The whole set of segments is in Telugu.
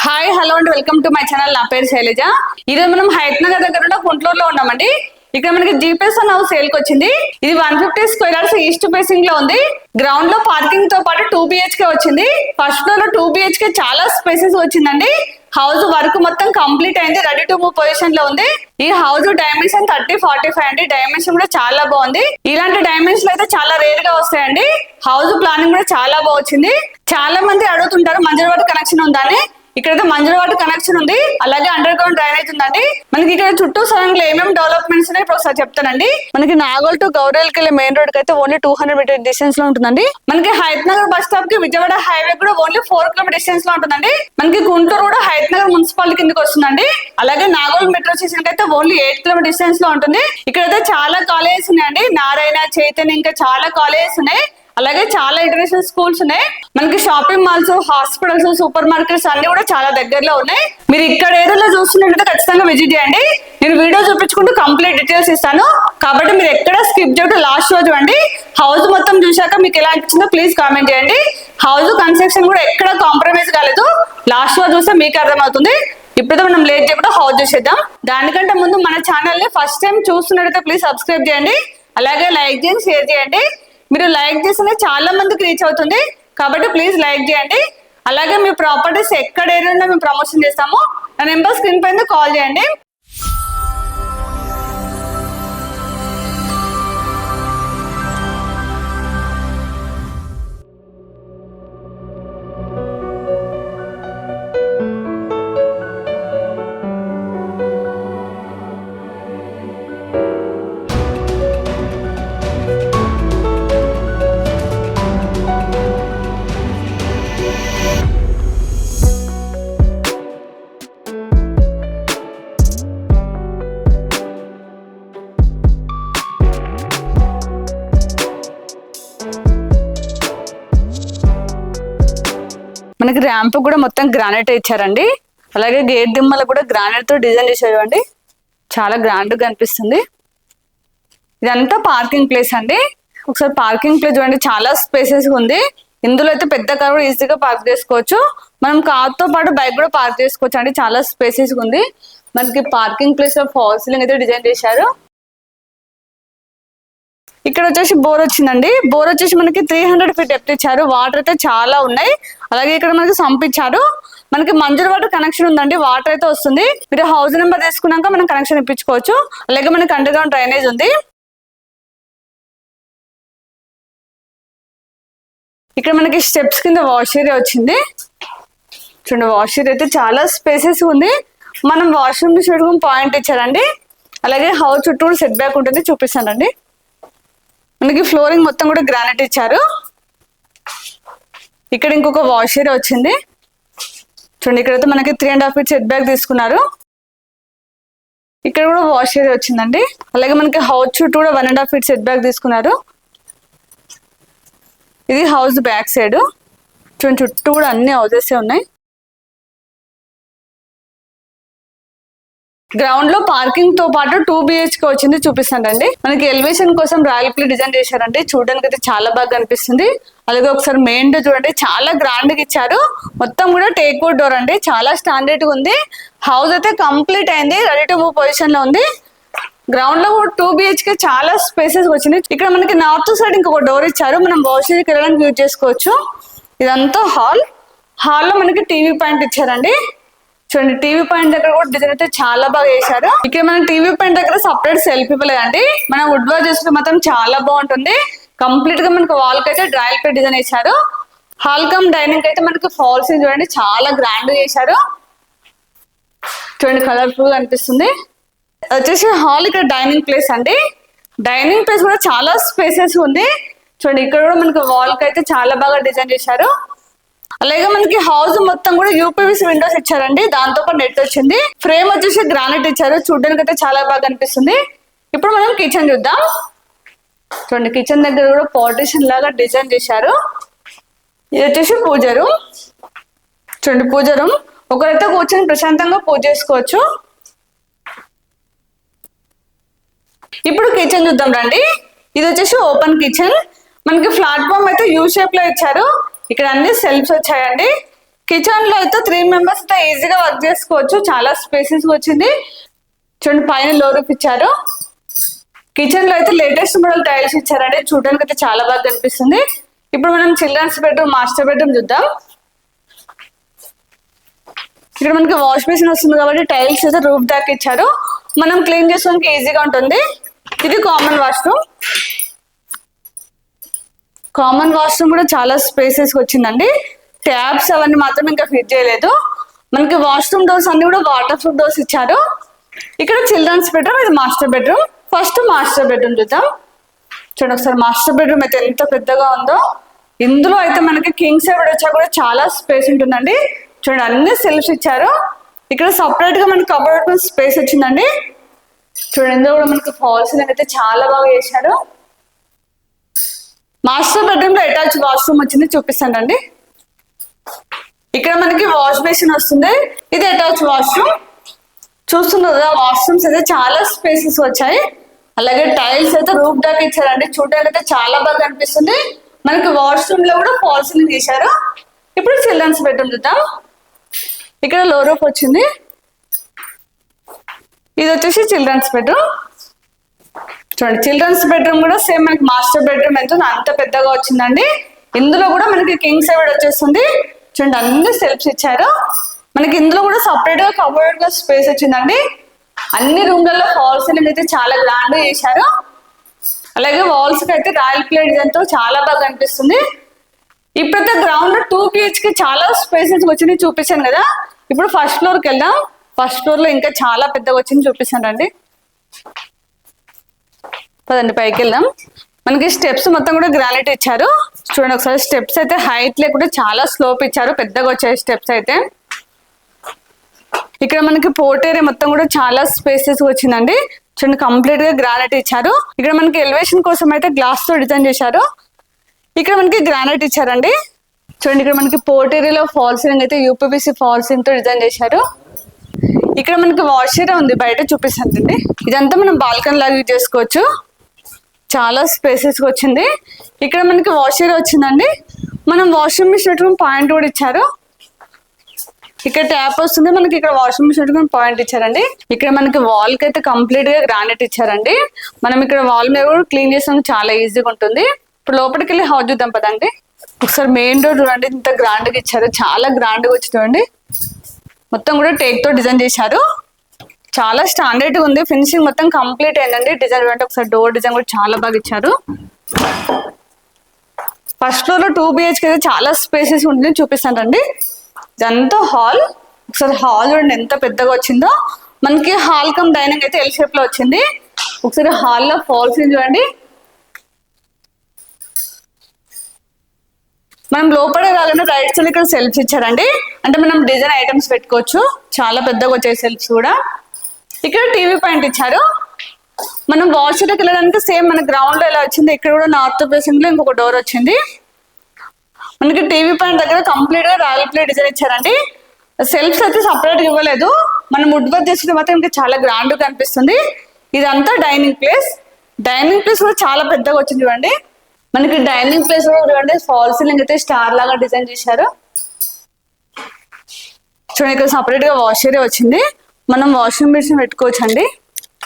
Hi hello and welcome to my channel. నా పేరు శైలజ. ఈరోజు మనం హయత్ నగర్ దగ్గర ఉన్న గుంటూరులో ఉన్నామండి. ఇక్కడ మనకి జీపీఎస్ హౌస్ సేల్ కి వచ్చింది. ఇది 150 స్క్వేర్ యార్డ్స్ ఈస్ట్ ఫేసింగ్ లో ఉంది. గ్రౌండ్ లో పార్కింగ్ తో పాటు 2 BHK వచ్చింది. ఫస్ట్ ఫ్లోర్ లో 2 BHK చాలా స్పేసెస్ వచ్చిందండి. హౌస్ వర్క్ మొత్తం కంప్లీట్ అయింది, రెడీ టు మూవ్ పొజిషన్ లో ఉంది. ఈ హౌస్ డైమెన్షన్ 30-45 అండి. డైమెన్షన్ కూడా చాలా బాగుంది. ఇలాంటి డైమెన్షన్ అయితే చాలా రేర్ గా వస్తాయండి. హౌస్ ప్లానింగ్ కూడా చాలా బాగా వచ్చింది. చాలా మంది అడుగుతుంటారు మంజర్ వాటర్ కనెక్షన్ ఉందని. ఇక్కడైతే మంజర్ వాటర్ కనెక్షన్ ఉంది, అలాగే అండర్ గ్రౌండ్ డ్రైనేజ్ ఉందండి. మనకి ఇక్కడ చుట్టూ సరౌండ్ లో ఏమేమి డెవలప్మెంట్స్ ఉన్నాయి ఇప్పుడు ఒకసారి చెప్తానండి. మనకి నాగోల్ టు గౌరెల్కి వెళ్ళే మెయిన్ రోడ్ కి అయితే ఓన్లీ 200 మీటర్ డిస్టెన్స్ లో ఉంటుందండి. మనకి హయత్ నగర్ బస్ స్టాప్ కి విజయవాడ హైవే కూడా ఓన్లీ 4 కిలోమీటర్ డిస్టెన్స్ లో ఉంటుందండి. మనకి గుంటూరు కూడా హయత్ నగర్ మున్సిపాలిటీ కిందకి వస్తుందండి. అలాగే నాగోల్ మెట్రో స్టేషన్ కి అయితే ఓన్లీ 8 కిలోమీటర్ డిస్టెన్స్ లో ఉంటుంది. ఇక్కడైతే చాలా కాలేజెస్ ఉన్నాయండి. నారాయణ, చైతన్య, ఇంకా చాలా కాలేజెస్ ఉన్నాయి. అలాగే చాలా ఇంటర్నేషనల్ స్కూల్స్ ఉన్నాయి. మనకి shopping malls, hospitals, super markets అన్ని కూడా చాలా దగ్గరలో ఉన్నాయి. మీరు ఇక్కడ ఏరియాలో చూస్తున్నట్లయితే ఖచ్చితంగా విజిట్ చేయండి. నేను వీడియో చూపించుకుంటూ కంప్లీట్ డీటెయిల్స్ ఇస్తాను, కాబట్టి మీరు ఎక్కడ స్కిప్ చేయడం లాస్ట్ రోజు అండి. హౌస్ మొత్తం చూశాక మీకు ఎలా అనిపించిందో ప్లీజ్ కామెంట్ చేయండి. హౌస్ కన్స్ట్రక్షన్ కూడా ఎక్కడ కాంప్రమైజ్ కాలేదు. లాస్ట్ రోజు చూస్తే మీకు అర్థమవుతుంది. ఇప్పుడైతే మనం లేట్ చేయకుండా హౌస్ చూసేద్దాం. దానికంటే ముందు మన ఛానల్ ని ఫస్ట్ టైం చూస్తున్నట్లయితే ప్లీజ్ సబ్స్క్రైబ్ చేయండి. అలాగే లైక్ చేయండి, షేర్ చేయండి. మీరు లైక్ చేస్తేనే చాలా మందికి రీచ్ అవుతుంది, కాబట్టి ప్లీజ్ లైక్ చేయండి. అలాగే మీ ప్రాపర్టీస్ ఎక్కడ ఏరియాలో మేము ప్రమోషన్ చేస్తామో నా నెంబర్ స్క్రీన్ పైన కాల్ చేయండి. మనకి ర్యాంప్ కూడా మొత్తం గ్రానైట్ ఇచ్చారండి. అలాగే గేట్ దిమ్మలు కూడా గ్రానైట్ తో డిజైన్ చేసేవండి. చాలా గ్రాండ్ గా అనిపిస్తుంది. ఇదంతా పార్కింగ్ ప్లేస్ అండి. ఒకసారి పార్కింగ్ ప్లేస్ చూడండి, చాలా స్పేసెస్ ఉంది. ఇందులో అయితే పెద్ద కార్ కూడా ఈజీగా పార్క్ చేసుకోవచ్చు. మనం కార్ తో పాటు బైక్ కూడా పార్క్ చేసుకోవచ్చు అండి. చాలా స్పేసెస్ ఉంది. మనకి పార్కింగ్ ప్లేస్ లో ఫాల్ సీలింగ్ అయితే డిజైన్ చేశారు. ఇక్కడ వచ్చేసి బోర్ వచ్చిందండి. బోర్ వచ్చేసి మనకి 300 ఫీట్ డెప్త్ ఇచ్చారు. వాటర్ అయితే చాలా ఉన్నాయి. అలాగే ఇక్కడ మనకి సంప్ ఇచ్చారు. మనకి మంజర్ వాటర్ కనెక్షన్ ఉందండి. వాటర్ అయితే వస్తుంది. మీరు హౌస్ నెంబర్ తీసుకున్నాక మనం కనెక్షన్ ఇప్పించుకోవచ్చు. అలాగే మనకి అండర్ గ్రౌండ్ డ్రైనేజ్ ఉంది. ఇక్కడ మనకి స్టెప్స్ కింద వాష్ ఏరియా వచ్చింది. చూడండి, వాష్ ఏరియా అయితే చాలా స్పేసెస్ ఉంది. మనం వాష్రూమ్ చూడడం పాయింట్ ఇచ్చారండి. అలాగే హౌస్ చుట్టూ సెట్ బ్యాక్ ఉంటుంది, చూపిస్తానండి. మనకి ఫ్లోరింగ్ మొత్తం కూడా గ్రానైట్ ఇచ్చారు. ఇక్కడ ఇంకొక వాష్ ఏరియా వచ్చింది. చూడండి, ఇక్కడైతే మనకి 3.5 ఫీట్ సెట్ బ్యాక్ తీసుకున్నారు. ఇక్కడ కూడా వాష్ ఏరియా వచ్చిందండి. అలాగే మనకి హౌస్ చుట్టూ కూడా 1.5 ఫీట్ సెట్ బ్యాక్ తీసుకున్నారు. ఇది హౌస్ బ్యాక్ సైడ్. చూడండి, చుట్టూ కూడా అన్ని హౌసెస్ ఉన్నాయి. గ్రౌండ్ లో పార్కింగ్ తో పాటు 2 BHK వచ్చింది, చూపిస్తానండి. మనకి ఎలివేషన్ కోసం రాయల్ ప్లే డిజైన్ చేశారండి. చూడడానికి అయితే చాలా బాగా అనిపిస్తుంది. అలాగే ఒకసారి మెయిన్ డోర్ చూడండి, చాలా గ్రాండ్ గా ఇచ్చారు. మొత్తం కూడా టేక్ వుడ్ డోర్ అండి. చాలా స్టాండర్డ్ గా ఉంది. హౌస్ అయితే కంప్లీట్ అయింది, రెడీ టు మూవ్ పొజిషన్ లో ఉంది. గ్రౌండ్ లో 2 BHK చాలా స్పేసెస్ వచ్చింది. ఇక్కడ మనకి నార్త్ సైడ్ ఇంకొక డోర్ ఇచ్చారు. మనం వాష్రూమ్కి వెళ్ళడానికి యూజ్ చేసుకోవచ్చు. ఇదంతా హాల్. హాల్లో మనకి టీవీ పాయింట్ ఇచ్చారండి. చూడండి, టీవీ పాయింట్ దగ్గర కూడా డిజైన్ అయితే చాలా బాగా వేశారు. ఇక్కడ మన టీవీ పాయింట్ దగ్గర సపరేట్ సెల్ఫ్ ఇవ్వలేదండి. మనం వుడ్ వర్క్ చేసుకుంటే మాత్రం చాలా బాగుంటుంది. కంప్లీట్ గా మనకి వాల్ కి అయితే డ్రాయల్ పే డిజైన్ వేశారు. హాల్ కమ్ డైనింగ్ అయితే మనకి ఫాల్ సీలింగ్ చూడండి, చాలా గ్రాండ్ గా వేశారు. చూడండి, కలర్ఫుల్ గా అనిపిస్తుంది. వచ్చేసి హాల్, ఇక్కడ డైనింగ్ ప్లేస్ అండి. డైనింగ్ ప్లేస్ కూడా చాలా స్పేసెస్ ఉంది. చూడండి, ఇక్కడ కూడా మనకి వాల్ కి అయితే చాలా బాగా డిజైన్ చేశారు. అలాగే మనకి హౌస్ మొత్తం కూడా యూపీవీసీ విండోస్ ఇచ్చారండి. దాంతో పాటు నెట్ వచ్చింది. ఫ్రేమ్ వచ్చేసి గ్రానైట్ ఇచ్చారు. చూడడానికి అయితే చాలా బాగా అనిపిస్తుంది. ఇప్పుడు మనం కిచెన్ చూద్దాం. చూడండి, కిచెన్ దగ్గర కూడా పార్టిషన్ లాగా డిజైన్ చేశారు. ఇది వచ్చేసి పూజ రూమ్. చూడండి, పూజ రూమ్ ఒకరైతే కూర్చొని ప్రశాంతంగా పూజ చేసుకోవచ్చు. ఇప్పుడు కిచెన్ చూద్దాం రండి. ఇది వచ్చేసి ఓపెన్ కిచెన్. మనకి ప్లాట్ఫామ్ అయితే యూ షేప్ లో ఇచ్చారు. ఇక్కడ అన్ని సెల్ఫ్స్ వచ్చాయండి. కిచెన్ లో అయితే 3 మెంబర్స్ అయితే ఈజీగా వర్క్ చేసుకోవచ్చు, చాలా స్పేసెస్ వచ్చింది. చూడండి పైన లో రూఫ్ ఇచ్చారు. కిచెన్ లో అయితే లేటెస్ట్ మోడల్ టైల్స్ ఇచ్చారండి, చూడడానికి అయితే చాలా బాగా కనిపిస్తుంది. ఇప్పుడు మనం చిల్డ్రన్స్ బెడ్రూమ్, మాస్టర్ బెడ్రూమ్ చూద్దాం. ఇక్కడ మనకి వాష్ బేసిన్ వస్తుంది కాబట్టి టైల్స్ అయితే రూఫ్ దాకా ఇచ్చారు, మనం క్లీన్ చేసుకోవడానికి ఈజీగా ఉంటుంది. ఇది కామన్ వాష్రూమ్. కామన్ వాష్రూమ్ కూడా చాలా స్పేసెస్ వచ్చిందండి. ట్యాబ్స్ అవన్నీ మాత్రం ఇంకా ఫిట్ చేయలేదు. మనకి వాష్రూమ్ డోర్స్ అన్ని కూడా వాటర్ ప్రూఫ్ డోర్స్ ఇచ్చారు. ఇక్కడ చిల్డ్రన్స్ బెడ్రూమ్, ఇది master bedroom. First master bedroom చూద్దాం. చూడండి ఒకసారి మాస్టర్ బెడ్రూమ్ అయితే ఎంత పెద్దగా ఉందో. ఇందులో అయితే మనకి కింగ్ సైడ్ వచ్చా కూడా చాలా స్పేస్ ఉంటుందండి. చూడండి అన్ని సెల్ఫ్స్ ఇచ్చారు. ఇక్కడ సపరేట్ గా మనకి కబోర్డ్ స్పేస్ వచ్చిందండి. చూడండి ఇందులో కూడా మనకి ఫాల్ సీలింగ్ అయితే చాలా బాగా చేశారు. మాస్టర్ బెడ్రూమ్ లో అటాచ్ వాష్రూమ్ వచ్చింది, చూపిస్తానండి. ఇక్కడ మనకి వాష్ బేసిన్ వస్తుంది, ఇది అటాచ్ వాష్రూమ్. చూస్తున్నారు కదా, వాష్రూమ్స్ అయితే చాలా స్పేసెస్ వచ్చాయి. అలాగే టైల్స్ అయితే రూఫ్ దాకా ఇచ్చారండి, చూడడానికి అయితే చాలా బాగా కనిపిస్తుంది. మనకి వాష్రూమ్ లో కూడా ఫాల్ సీలింగ్ చేశారు. ఇప్పుడు చిల్డ్రన్స్ బెడ్రూమ్ చూద్దాం. ఇక్కడ లో రూఫ్ వచ్చింది, ఇది వచ్చేసి చిల్డ్రన్స్ బెడ్రూమ్. చూడండి చిల్డ్రన్స్ బెడ్రూమ్ కూడా సేమ్ మనకి మాస్టర్ బెడ్రూమ్ ఎంత అంత పెద్దగా వచ్చిందండి. ఇందులో కూడా మనకి కింగ్ సైడ్ వచ్చేస్తుంది. చూడండి అన్ని సెల్ఫ్స్ ఇచ్చారు. మనకి ఇందులో కూడా సపరేట్ గా కబోర్డ్ గా స్పేస్ వచ్చిందండి. అన్ని రూమ్లలో ఫాల్ సీలింగ్ అయితే చాలా గ్రాండ్ చేశారు. అలాగే వాల్స్ కి అయితే రాయల్ ప్లే డిజైన్ తో చాలా బాగా కనిపిస్తుంది. ఇప్పుడైతే గ్రౌండ్ లో 2 BHK చాలా స్పేసెస్ వచ్చింది, చూపించాను కదా. ఇప్పుడు ఫస్ట్ ఫ్లోర్ కి వెళ్దాం. ఫస్ట్ ఫ్లోర్ లో ఇంకా చాలా పెద్దగా వచ్చింది, చూపిస్తాను రండి. పదండి పైకి వెళ్దాం. మనకి స్టెప్స్ మొత్తం కూడా గ్రానైట్ ఇచ్చారు. చూడండి ఒకసారి స్టెప్స్ అయితే హైట్ లేకుండా చాలా స్లోప్ ఇచ్చారు, పెద్దగా వచ్చాయి స్టెప్స్ అయితే. ఇక్కడ మనకి పోర్ట్ ఏరియా మొత్తం కూడా చాలా స్పేసెస్ వచ్చిందండి. చూడండి కంప్లీట్ గా గ్రానైట్ ఇచ్చారు. ఇక్కడ మనకి ఎలివేషన్ కోసం అయితే గ్లాస్ తో డిజైన్ చేశారు. ఇక్కడ మనకి గ్రానైట్ ఇచ్చారండి. చూడండి ఇక్కడ మనకి పోర్ట్ ఏరియాలో ఫాల్ సీలింగ్ అయితే UPVC ఫాల్ సీలింగ్ తో డిజైన్ చేశారు. ఇక్కడ మనకి వాష్ ఏరియా ఉంది, బయట చూపిస్తానండి. ఇదంతా మనం బాల్కనీ లాగా యూజ్ చేసుకోవచ్చు, చాలా స్పేసెస్ వచ్చింది. ఇక్కడ మనకి వాష్ ఏరియా వచ్చిందండి. మనం వాషింగ్ మిషన్ పెట్టుకుని పాయింట్ కూడా ఇచ్చారు. ఇక్కడ ట్యాప్ వస్తుంది, మనకి ఇక్కడ వాషింగ్ మిషన్ పెట్టుకుని పాయింట్ ఇచ్చారండి. ఇక్కడ మనకి వాల్ కి అయితే కంప్లీట్ గా గ్రానైట్ ఇచ్చారండి. మనం ఇక్కడ వాల్ మీద కూడా క్లీన్ చేసాం, చాలా ఈజీగా ఉంటుంది. ఇప్పుడు లోపలికి వెళ్ళి హౌస్ చూద్దాం పదండి. ఒకసారి మెయిన్ డోర్ చూడండి, ఇంత గ్రాండ్ గా ఇచ్చారు, చాలా గ్రాండ్ గా వచ్చి చూడండి. మొత్తం కూడా టేక్ తో డిజైన్ చేశారు, చాలా స్టాండర్డ్ గా ఉంది. ఫినిషింగ్ మొత్తం కంప్లీట్ అయిందండి. డిజైన్ అంటే ఒకసారి డోర్ డిజైన్ కూడా చాలా బాగా ఇచ్చారు. ఫస్ట్ ఫ్లోర్ లో 2 BHK అయితే చాలా స్పేసెస్ ఉంటుంది, చూపిస్తాను రండి. ఇదంతా హాల్. ఒకసారి హాల్ చూడండి ఎంత పెద్దగా వచ్చిందో. మనకి హాల్ కమ్ డైనింగ్ అయితే ఎల్ షేప్ లో వచ్చింది. ఒకసారి హాల్ లో ఫాల్ సీలింగ్ చూడండి. మనం లోపల రాగానే రైట్ సైడ్ ఇక్కడ సెల్ఫ్స్ ఇచ్చారండి, అంటే మనం డిజైన్ ఐటమ్స్ పెట్టుకోవచ్చు, చాలా పెద్దగా వచ్చే సెల్ఫ్స్ కూడా. ఇక్కడ టీవీ పాయింట్ ఇచ్చారు. మనం వాష్రూమ్కి వెళ్ళడానికి సేమ్ మన గ్రౌండ్ లో ఎలా వచ్చింది, ఇక్కడ కూడా నార్త్ ఫేసింగ్ లో ఇంకొక డోర్ వచ్చింది. మనకి టీవీ పాయింట్ దగ్గర కంప్లీట్ గా రాయల్ ప్లే డిజైన్ ఇచ్చారండి. సెల్ఫ్స్ అయితే సపరేట్ గా ఇవ్వలేదు, మనం వుడ్ వర్క్ చేసిన మాత్రం ఇంకా చాలా గ్రాండ్ గా కనిపిస్తుంది. ఇదంతా డైనింగ్ ప్లేస్. డైనింగ్ ప్లేస్ కూడా చాలా పెద్దగా వచ్చింది చూడండి. మనకి డైనింగ్ ప్లేస్ కూడా చూడండి, ఫాల్ సీలింగ్ అయితే స్టార్ లాగా డిజైన్ చేశారు. చూడండి ఇక్కడ సపరేట్ గా వాష్ ఏరియా వచ్చింది, మనం వాషింగ్ మిషన్ పెట్టుకోవచ్చు అండి.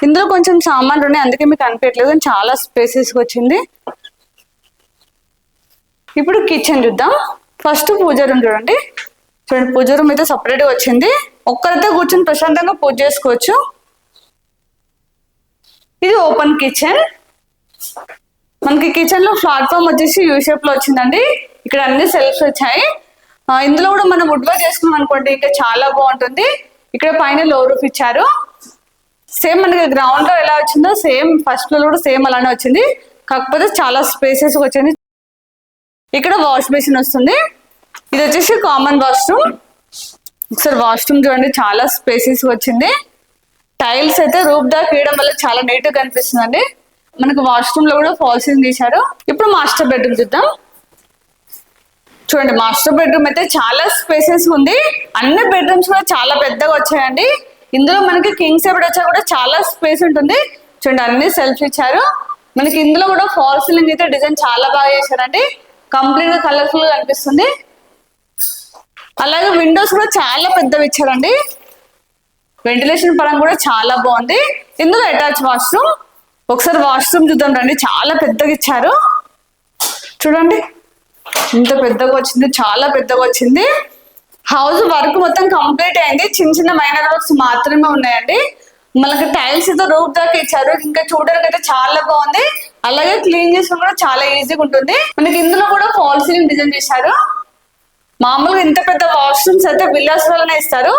ఇందులో కొంచెం సామాన్లు ఉన్నాయి, అందుకే మీకు అనిపించట్లేదు, చాలా స్పేసెస్ వచ్చింది. ఇప్పుడు కిచెన్ చూద్దాం. ఫస్ట్ పూజ రూమ్ చూడండి. చూడండి పూజ రూమ్ అయితే సపరేట్ గా వచ్చింది, ఒక్కరితో కూర్చొని ప్రశాంతంగా పూజ చేసుకోవచ్చు. ఇది ఓపెన్ కిచెన్. మనకి కిచెన్ లో ప్లాట్ఫామ్ వచ్చేసి యూ షేప్ లో వచ్చిందండి. ఇక్కడ అన్ని సెల్ఫ్స్ వచ్చాయి. ఇందులో కూడా మనం వుడ్ వర్క్ చేసుకున్నాం అనుకోండి, ఇంకా చాలా బాగుంటుంది. ఇక్కడ పైన లో రూఫ్ ఇచ్చారు. సేమ్ మనకి గ్రౌండ్ లో ఎలా వచ్చిందో సేమ్ ఫస్ట్ ఫ్లోర్ కూడా సేమ్ అలానే వచ్చింది, కాకపోతే చాలా స్పేసెస్ వచ్చింది. ఇక్కడ వాష్ బేసిన్ వస్తుంది. ఇది వచ్చేసి కామన్ వాష్రూమ్. ఒకసారి వాష్రూమ్ చూడండి, చాలా స్పేసెస్ వచ్చింది. టైల్స్ అయితే రూఫ్ దాకా వేయడం వల్ల చాలా నీట్ గా కనిపిస్తుందండి. మనకు వాష్రూమ్ లో కూడా ఫాల్ సీలింగ్ తీశారు. ఇప్పుడు మాస్టర్ బెడ్రూమ్ చూద్దాం. చూడండి మాస్టర్ బెడ్రూమ్ అయితే చాలా స్పేసెస్ ఉంది, అన్ని బెడ్రూమ్స్ కూడా చాలా పెద్దగా వచ్చాయండి. ఇందులో మనకి కింగ్ సైడ్ వచ్చా కూడా చాలా స్పేస్ ఉంటుంది. చూడండి అన్ని సెల్ఫ్ ఇచ్చారు. మనకి ఇందులో కూడా ఫాల్ సీలింగ్ అయితే డిజైన్ చాలా బాగా చేశారండి, కంప్లీట్ గా కలర్ఫుల్ గా కనిపిస్తుంది. అలాగే విండోస్ కూడా చాలా పెద్దవి ఇచ్చారండి. వెంటిలేషన్ పరంగా కూడా చాలా బాగుంది. ఇందులో అటాచ్ వాష్రూమ్. ఒకసారి వాష్రూమ్ చూద్దాం రండి. చాలా పెద్దగా ఇచ్చారు చూడండి, ఇంత పెద్దగా వచ్చింది, చాలా పెద్దగా వచ్చింది. హౌస్ వర్క్ మొత్తం కంప్లీట్ అయింది. చిన్న చిన్న మైనర్ వర్క్స్ మాత్రమే ఉన్నాయండి. మనకి టైల్స్ తో రూఫ్ దాకా ఇచ్చారు. ఇంకా చూడడానికి అయితే చాలా బాగుంది. అలాగే క్లీన్ చేసుకుని కూడా చాలా ఈజీగా ఉంటుంది. మనకి ఇందులో కూడా ఫాల్ సీలింగ్ డిజైన్ చేశారు. మామూలుగా ఇంత పెద్ద వాష్రూమ్స్ అయితే విల్లాస్ వల్లనే ఇస్తారు,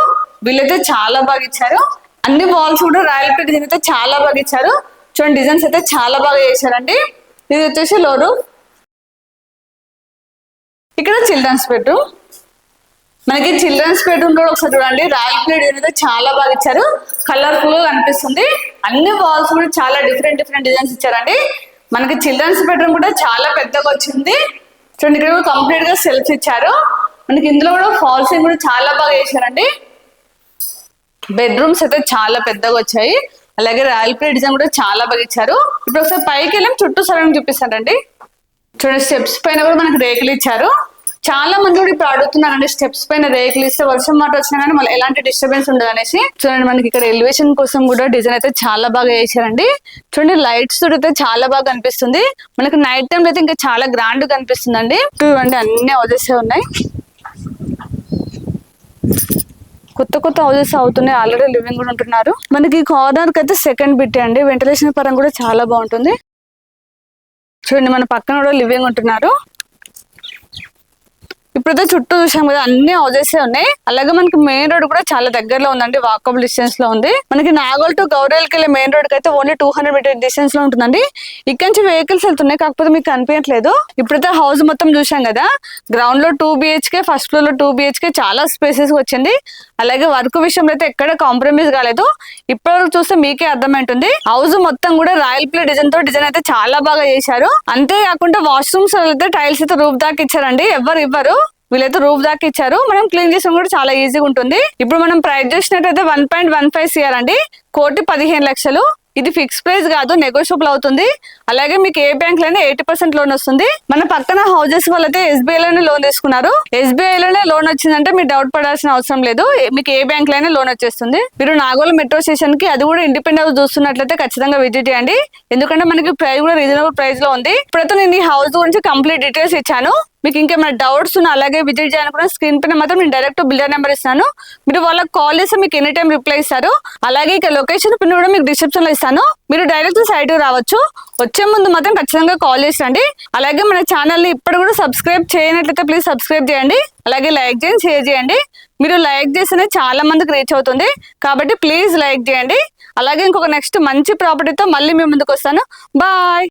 వీళ్ళైతే చాలా బాగా ఇచ్చారు. అన్ని వాల్స్ కూడా రాయల్ ప్లేట్ డిజైన్ అయితే చాలా బాగా ఇచ్చారు. చూడండి, డిజైన్స్ అయితే చాలా బాగా చేశారండి. ఇది వచ్చేసి లో రూఫ్. ఇక్కడ చిల్డ్రన్స్ బెడ్రూమ్. మనకి చిల్డ్రన్స్ బెడ్రూమ్ కూడా ఒకసారి చూడండి, రాయల్ ప్లేట్ అయితే చాలా బాగా ఇచ్చారు. కలర్ఫుల్ గా కనిపిస్తుంది. అన్ని వాల్స్ కూడా చాలా డిఫరెంట్ డిఫరెంట్ డిజైన్స్ ఇచ్చారండి. మనకి చిల్డ్రన్స్ బెడ్రూమ్ కూడా చాలా పెద్దగా వచ్చింది. చూడండి, ఇక్కడ కంప్లీట్ గా సెల్ఫ్ ఇచ్చారు. మనకి ఇందులో కూడా ఫాల్ సీలింగ్ కూడా చాలా బాగా చేశారండి. బెడ్రూమ్స్ అయితే చాలా పెద్దగా వచ్చాయి. అలాగే రాయల్ ప్లేట్ డిజైన్ కూడా చాలా బాగా ఇచ్చారు. ఇప్పుడు ఒకసారి పైకి వెళ్ళి చుట్టూ సరౌండింగ్ చూపిస్తారండి. చూడండి, స్టెప్స్ పైన కూడా మనకి రేకులు ఇచ్చారు. చాలా మంది కూడా ఇప్పుడు అడుగుతున్నారండి, స్టెప్స్ పైన రేకులు ఇస్తే వర్షం మాట వచ్చినా కానీ మళ్ళీ ఎలాంటి డిస్టర్బెన్స్ ఉండదు అనేసి. చూడండి, మనకి ఇక్కడ ఎలివేషన్ కోసం కూడా డిజైన్ అయితే చాలా బాగా వేసారండి. చూడండి, లైట్స్ తోటి అయితే చాలా బాగా కనిపిస్తుంది. మనకి నైట్ టైం అయితే ఇంకా చాలా గ్రాండ్ గా కనిపిస్తుందండి. చూడండి, అన్ని హౌసెస్ ఉన్నాయి. కొత్త కొత్త హౌసెస్ అవుతున్నాయి. ఆల్రెడీ లివింగ్ కూడా ఉంటున్నారు. మనకి కార్నర్ కి అయితే సెకండ్ బిట్ అండి. వెంటిలేషన్ పరంగా కూడా చాలా బాగుంటుంది. చూడండి, మన పక్కన కూడా లివింగ్ ఉంటున్నారు. ఇప్పుడైతే చుట్టూ చూసాం కదా, అన్ని హౌసెస్ ఉన్నాయి. అలాగే మనకి మెయిన్ రోడ్ కూడా చాలా దగ్గరలో ఉందండి, వాకబుల్ డిస్టెన్స్ లో ఉంది. మనకి నాగోల్ టు గౌరేల్కి వెళ్ళే మెయిన్ రోడ్ కి అయితే ఓన్లీ 200 మీటర్ డిస్టెన్స్ లో ఉంటుందండి. ఇక్కడ నుంచి వెహికల్స్ వెళ్తున్నాయి, కాకపోతే మీకు కనిపించట్లేదు. ఇప్పుడైతే హౌస్ మొత్తం చూసాం కదా, గ్రౌండ్ లో 2 BHK, ఫస్ట్ ఫ్లోర్ లో 2 BHK, చాలా స్పేసెస్ వచ్చింది. అలాగే వర్క్ విషయంలో అయితే ఎక్కడ కాంప్రమైజ్ కాలేదు. ఇప్పటివరకు చూస్తే మీకే అర్థమైంటుంది. హౌస్ మొత్తం కూడా రాయల్ ప్లే డిజైన్ తో డిజైన్ అయితే చాలా బాగా చేశారు. అంతేకాకుండా వాష్రూమ్స్ అయితే టైల్స్ అయితే రూఫ్ దాకా ఇచ్చారండి. ఎవరు ఇవ్వరు, వీళ్ళైతే రూఫ్ దాకా ఇచ్చారు. మనం క్లీన్ చేసిన కూడా చాలా ఈజీగా ఉంటుంది. ఇప్పుడు మనం ప్రైస్ చూసినట్టయితే 1.15 CR అండి, 1,15,00,000. ఇది ఫిక్స్ ప్రైస్ కాదు, నెగోషియబుల్ అవుతుంది. అలాగే మీకు ఏ బ్యాంక్ లోనే 80% లోన్ వస్తుంది. మన పక్కన హౌసెస్ వాళ్ళైతే SBI లోనే లోన్ తీసుకున్నారు. SBI లోనే లోన్ వచ్చిందంటే మీరు డౌట్ పడాల్సిన అవసరం లేదు, మీకు ఏ బ్యాంక్ లోనే లోన్ వచ్చేస్తుంది. మీరు నాగోల్ మెట్రో స్టేషన్ కి, అది కూడా ఇండిపెండెంట్ చూస్తున్నట్లయితే ఖచ్చితంగా విజిట్ చేయండి. ఎందుకంటే మనకి ప్రైస్ కూడా రీజనబుల్ ప్రైస్ లో ఉంది. ఇప్పుడైతే నేను ఈ హౌస్ గురించి కంప్లీట్ డీటెయిల్స్ ఇచ్చాను. మీకు ఇంకేమైనా డౌట్స్ ఉన్నా, అలాగే విజిట్ చేయాలనుకున్న స్క్రీన్ పైన మాత్రం నేను డైరెక్ట్ బిల్డర్ నెంబర్ ఇస్తాను. మీరు వాళ్ళకి కాల్ చేస్తే మీకు ఎనీ టైం రిప్లై ఇస్తారు. అలాగే ఇక లొకేషన్ పిన్ కూడా మీకు డిస్క్రిప్షన్ లో ఇస్తాను. మీరు డైరెక్ట్ సైట్ రావచ్చు. వచ్చే ముందు మాత్రం ఖచ్చితంగా కాల్ చేసండి. అలాగే మన ఛానల్ ని ఇప్పుడు కూడా సబ్స్క్రైబ్ చేయనట్లయితే ప్లీజ్ సబ్స్క్రైబ్ చేయండి. అలాగే లైక్ చేయండి, షేర్ చేయండి. మీరు లైక్ చేస్తేనే చాలా మందికి రీచ్ అవుతుంది, కాబట్టి ప్లీజ్ లైక్ చేయండి. అలాగే ఇంకొక నెక్స్ట్ మంచి ప్రాపర్టీతో మళ్ళీ మీ ముందుకు వస్తాను. బాయ్.